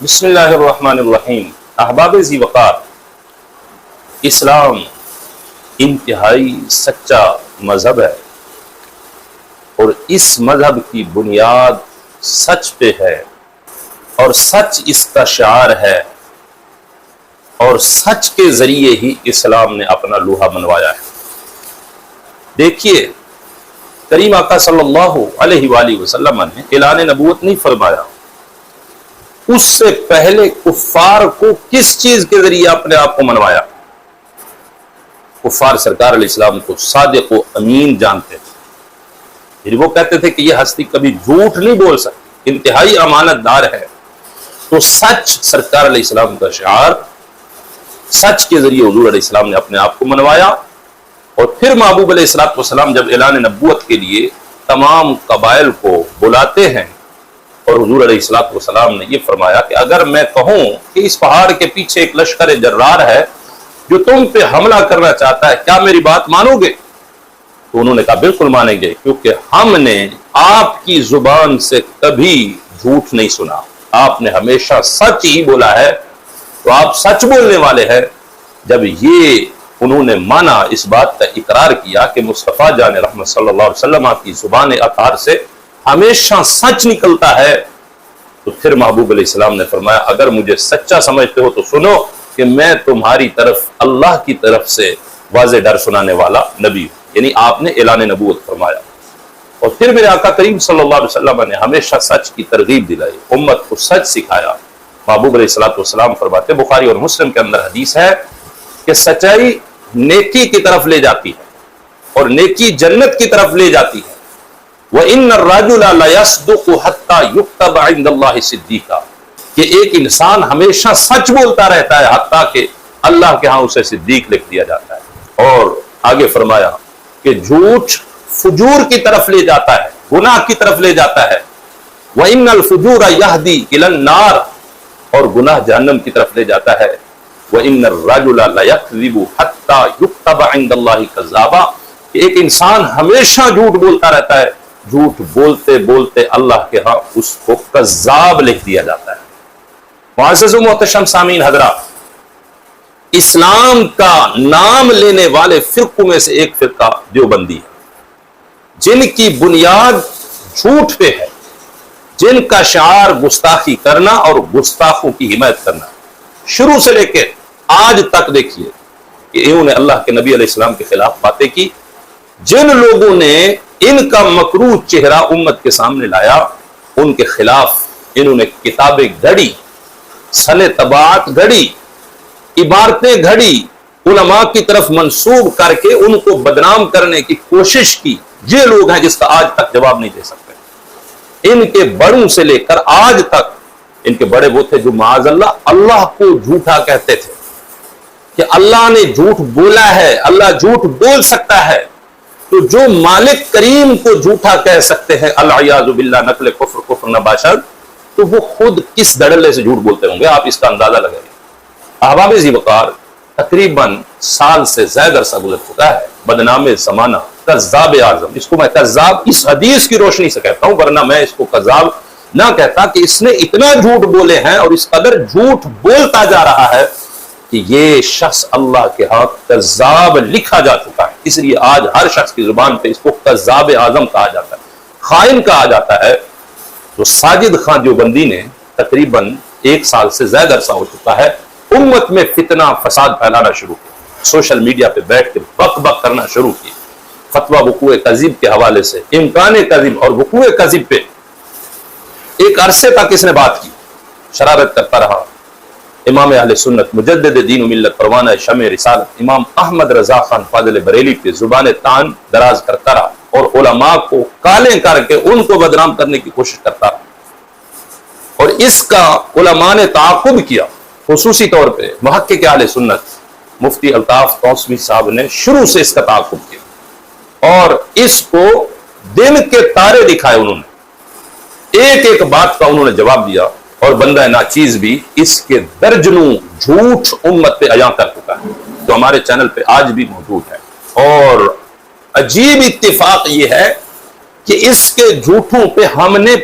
بسم اللہ الرحمن الرحیم۔ احباب ذی وقار، اسلام انتہائی سچا مذہب ہے اور اس مذہب کی بنیاد سچ پہ ہے اور سچ اس کا شعار ہے اور سچ کے ذریعے ہی اسلام نے اپنا لوہا منوایا ہے۔ دیکھیے، کریم آقا صلی اللہ علیہ وآلہ وسلم نے اعلان نبوت نہیں فرمایا، اس سے پہلے کفار کو کس چیز کے ذریعے اپنے آپ کو منوایا؟ کفار سرکار علیہ السلام کو صادق و امین جانتے تھے، یعنی وہ کہتے تھے کہ یہ ہستی کبھی جھوٹ نہیں بول سکتی، انتہائی امانت دار ہے۔ تو سچ سرکار علیہ السلام کا شعار، سچ کے ذریعے حضور علیہ السلام نے اپنے آپ کو منوایا۔ اور پھر محبوب علیہ السلام جب اعلان نبوت کے لیے تمام قبائل کو بلاتے ہیں اور حضور علیہ السلام نے یہ فرمایا کہ اگر میں کہوں کہ اس پہاڑ کے پیچھے ایک لشکر جرار ہے جو تم پہ حملہ کرنا چاہتا ہے، کیا میری بات مانو گے؟ تو انہوں نے کہا بالکل مانیں گے، کیونکہ ہم نے آپ کی زبان سے کبھی جھوٹ نہیں سنا، آپ نے ہمیشہ سچ ہی بولا ہے، تو آپ سچ بولنے والے ہیں۔ جب یہ انہوں نے مانا، اس بات کا اقرار کیا کہ مصطفیٰ جان رحمت صلی اللہ علیہ وسلم کی زبان اطہار سے ہمیشہ سچ نکلتا ہے، تو پھر محبوب علیہ السلام نے فرمایا اگر مجھے سچا سمجھتے ہو تو سنو کہ میں تمہاری طرف اللہ کی طرف سے واضح ڈر سنانے والا نبی ہوں۔ یعنی آپ نے اعلان نبوت فرمایا۔ اور پھر میرے آقا کریم صلی اللہ علیہ وسلم نے ہمیشہ سچ کی ترغیب دلائی، امت کو سچ سکھایا۔ محبوب علیہ السلام فرماتے، بخاری اور مسلم کے اندر حدیث ہے کہ سچائی نیکی کی طرف لے جاتی ہے اور نیکی جنت کی طرف لے جاتی ہے۔ وَإِنَّ الرَّجُلَ لَيَصْدُقُ حَتَّى يُكْتَبَ عِندَ اللَّهِ صِدِّيقًا، کہ ایک انسان ہمیشہ سچ بولتا رہتا ہے حتیٰ کہ اللہ کے ہاں اسے صدیق لکھ دیا جاتا ہے۔ اور آگے فرمایا کہ جھوٹ فجور کی طرف لے جاتا ہے، گناہ کی طرف لے جاتا ہے۔ وَإِنَّ الْفُجُورَ يَهْدِي إِلَى النَّارِ، اور گناہ جہنم کی طرف لے جاتا ہے۔ وَإِنَّ الرَّجُلَ لَيَكْذِبُ حَتَّى يُكْتَبَ عِندَ اللَّهِ كَذَّابًا، کہ ایک انسان ہمیشہ جھوٹ بولتا رہتا ہے، جھوٹ بولتے بولتے اللہ کے ہاں اس کو کذاب لکھ دیا جاتا ہے۔ معزز و محتشم سامعین حضرات، اسلام کا نام لینے والے فرقوں میں سے ایک فرقہ دیوبندی ہے، جن کی بنیاد جھوٹ پہ ہے، جن کا شعار گستاخی کرنا اور گستاخوں کی حمایت کرنا۔ شروع سے لے کے آج تک دیکھیے کہ انہوں نے اللہ کے نبی علیہ السلام کے خلاف باتیں کی۔ جن لوگوں نے ان کا مکروہ چہرہ امت کے سامنے لایا، ان کے خلاف انہوں نے کتابیں گھڑی، سن طباعت گھڑی، عبارتیں گھڑی، علماء کی طرف منسوب کر کے ان کو بدنام کرنے کی کوشش کی۔ یہ لوگ ہیں جس کا آج تک جواب نہیں دے سکتے۔ ان کے بڑوں سے لے کر آج تک، ان کے بڑے وہ تھے جو معاذ اللہ کو جھوٹا کہتے تھے کہ اللہ نے جھوٹ بولا ہے، اللہ جھوٹ بول سکتا ہے، تو جو مالک کریم کو جھوٹا کہہ سکتے ہیں العیاذ باللہ، نقل کفر کفر نباشد، تو وہ خود کس دڑلے سے جھوٹ بولتے ہوں گے، آپ اس کا اندازہ لگائیے۔ احباب ذی وقار، تقریباً سال سے زیادہ عرصہ گزر چکا ہے، بدنام زمانہ، کذاب اعظم، اس کو میں کذاب اس حدیث کی روشنی سے کہتا ہوں، ورنہ میں اس کو کذاب نہ کہتا، کہ اس نے اتنا جھوٹ بولے ہیں اور اس قدر جھوٹ بولتا جا رہا ہے کہ یہ شخص اللہ کے ہاں کذاب لکھا جا چکا ہے۔ اس لیے آج ہر شخص کی زبان پہ اس کو کذاب اعظم کہا جاتا ہے، خائن کہا جاتا ہے۔ تو ساجد خان دیوبندی نے تقریباً 1 سال سے زیادہ عرصہ ہو چکا ہے، امت میں فتنہ فساد پھیلانا شروع کیا، سوشل میڈیا پہ بیٹھ کے بک بک کرنا شروع کی، فتویٰ وقوع کذب کے حوالے سے، امکان کذب اور وقوع کذب پہ ایک عرصے تک اس نے بات کی، شرارت کرتا رہا۔ امام اہل سنت، مجدد دین و ملت، پروانہ شمع رسالت امام احمد رضا خان فاضل بریلی پہ زبان تان دراز کرتا رہا اور علماء کو کالیں کر کے ان کو بدنام کرنے کی کوشش کرتا رہا۔ اور اس کا علماء نے تعاقب کیا، خصوصی طور پہ محقق اہل سنت مفتی الطاف توسوی صاحب نے شروع سے اس کا تعاقب کیا اور اس کو دن کے تارے دکھائے، انہوں نے ایک ایک بات کا انہوں نے جواب دیا، اور بندہ ناچیز بھی اس کے درجنوں جھوٹ امت پہ عیاں کر چکا ہے، جو ہمارے چینل پہ آج بھی موجود ہے۔ اور عجیب اتفاق یہ ہے کہ اس کے جھوٹوں پہ ہم نے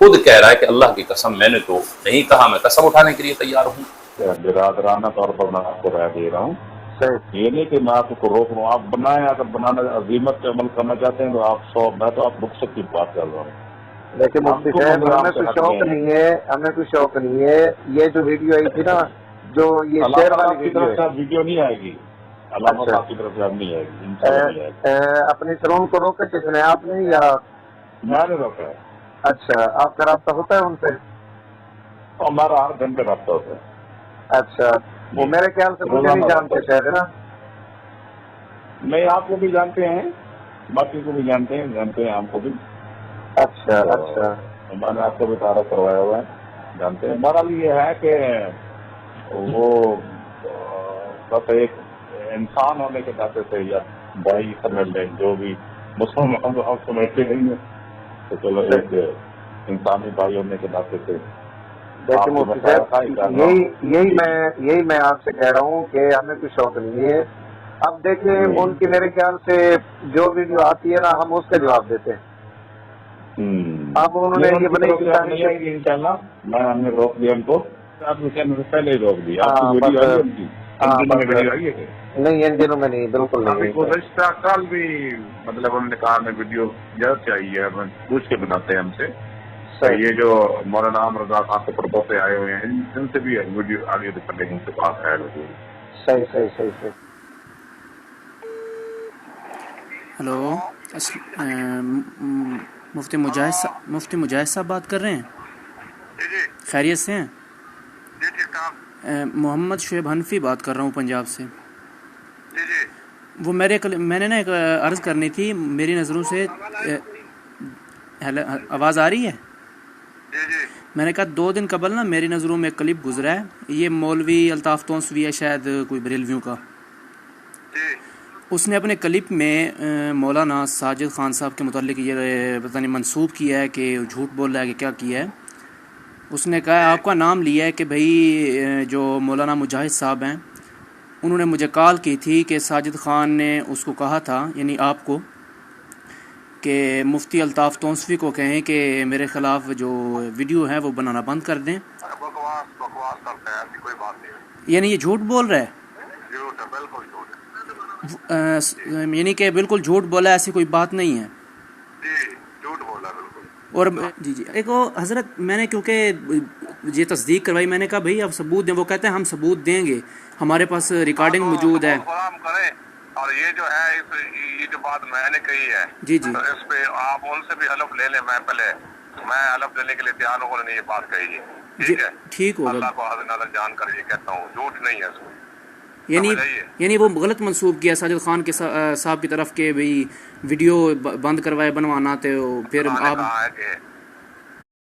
خود کہہ رہا ہے کہ اللہ کی قسم میں نے تو نہیں کہا، میں قسم اٹھانے کے لیے تیار ہوں۔ برادرانہ طور پر میں آپ کو رائے دے رہا ہوں، یہ نہیں کہ میں آپ کو روک رہا ہوں، آپ بنائیں، اگر بنانا عظیمت پہ عمل کرنا چاہتے ہیں تو آپ میں تو آپ رخصت کی بات کر رہا ہوں۔ لیکن مفتی صاحب ہمیں کوئی شوق نہیں ہے، ہمیں کوئی شوق نہیں ہے۔ یہ جو ویڈیو آئی تھی نا، جو یہ شیر والی ویڈیو ہے، ویڈیو نہیں آئے گی، علامہ صاحب کی طرف سے اب نہیں آئے گی، انشاءاللہ نہیں آئے گی۔ اپنے سلون کو روکا کس نے، آپ نے یا میں نے روکا ہے؟ اچھا، آپ کا رابطہ ہوتا ہے ان سے؟ ہمارا ہر گھنٹے رابطہ ہوتا ہے۔ اچھا، وہ میرے خیال سے مجھے نہیں جانتے شاید، ہے نا؟ نہیں، آپ کو بھی جانتے ہیں، باقی کو بھی جانتے ہیں ہم کو بھی۔ اچھا اچھا، میں نے آپ کو بھی تعارف کروایا ہوا ہے، جانتے ہیں۔ بہرحال یہ ہے کہ وہ بس ایک انسان ہونے کے ناطے سے یا بھائی سمجھ لیں، جو بھی مسلمان آپ سمجھتے نہیں ہیں تو چلو ایک انسانی بھائی ہونے کے ناطے سے دیکھیں مفتی صاحب، یہی میں آپ سے کہہ رہا ہوں کہ ہمیں کوئی شوق نہیں ہے۔ اب دیکھیں ان کی میرے خیال سے جو ویڈیو آتی ہے نا، ہم اس کا جواب دیتے ہیں۔ اب انہوں نے یہ بنائی کہ انشاءاللہ ہم نے روک دیا ان کو، آپ نے پہلے ہی روک دیا۔ نہیں، ان دنوں میں نہیں، بالکل نہیں۔ گزشتہ سال بھی مطلب انہوں نے کہا ہمیں ویڈیو جلد چاہیے، ہمیں پوچھ کے بناتے ہیں ہم سے۔ یہ جو مولانا رضا خان کے پربوں سے آئے ہوئے ہیں، ان سے بھی ویڈیو آڈیو ریکارڈنگ ان کے پاس ہے۔ صحیح۔ ہلو، مفتی مجاہد صاحب بات کر رہے ہیں؟ خیریت سے ہیں؟ محمد شعیب حنفی بات کر رہا ہوں پنجاب سے۔ وہ میں نے نا ایک عرض کرنی تھی، میری نظروں سے آواز آ رہی ہے؟ میں نے کہا 2 دن قبل نا میری نظروں میں ایک کلپ گزرا ہے، یہ مولوی الطاف تونسوی ہے شاید، کوئی بریلویوں کا۔ اس نے اپنے کلپ میں مولانا ساجد خان صاحب کے متعلق یہ پتہ نہیں منسوب کیا ہے کہ جھوٹ بول رہا ہے کہ کیا کیا ہے۔ اس نے کہا آپ کا نام لیا ہے کہ بھائی جو مولانا مجاہد صاحب ہیں انہوں نے مجھے کال کی تھی کہ ساجد خان نے اس کو کہا تھا، یعنی آپ کو، کہ مفتی الطاف تونسوی کو کہیں کہ میرے خلاف جو ویڈیو ہے وہ بنانا بند کر دیں۔ بکواس کرتا ہے، ایسی کوئی بات نہیں۔ یعنی یہ جھوٹ بول رہا ہے؟ جھوٹ ہے، بالکل جھوٹ ہے۔ یعنی کہ بالکل جھوٹ بولا، ایسی کوئی بات نہیں ہے؟ جی، جھوٹ بولا بالکل۔ اور جی ایک حضرت، میں نے کیونکہ یہ تصدیق کروائی، میں نے کہا بھائی آپ ثبوت دیں، وہ کہتے ہیں ہم ثبوت دیں گے، ہمارے پاس ریکارڈنگ موجود ہے۔ اور یہ جو ہے یہ جو بات میں نے کہی ہے، جی تو اس پہ آپ ان سے بھی حلف لے لیں، میں حلف لینے کے لیے تیار ہوں، انہوں نے یہ بات کہی ہے، ٹھیک ہے؟ ٹھیک ہوگا۔ اللہ کو حضرت نظر جان کر یہ کہتا ہوں، جھوٹ نہیں ہے اس میں۔ یعنی وہ غلط منسوب کیا ساجد خان کے صاحب کی طرف کہ بھئی ویڈیو بند کروائے بنوانا، تو پھر آپ کہا ہے کہ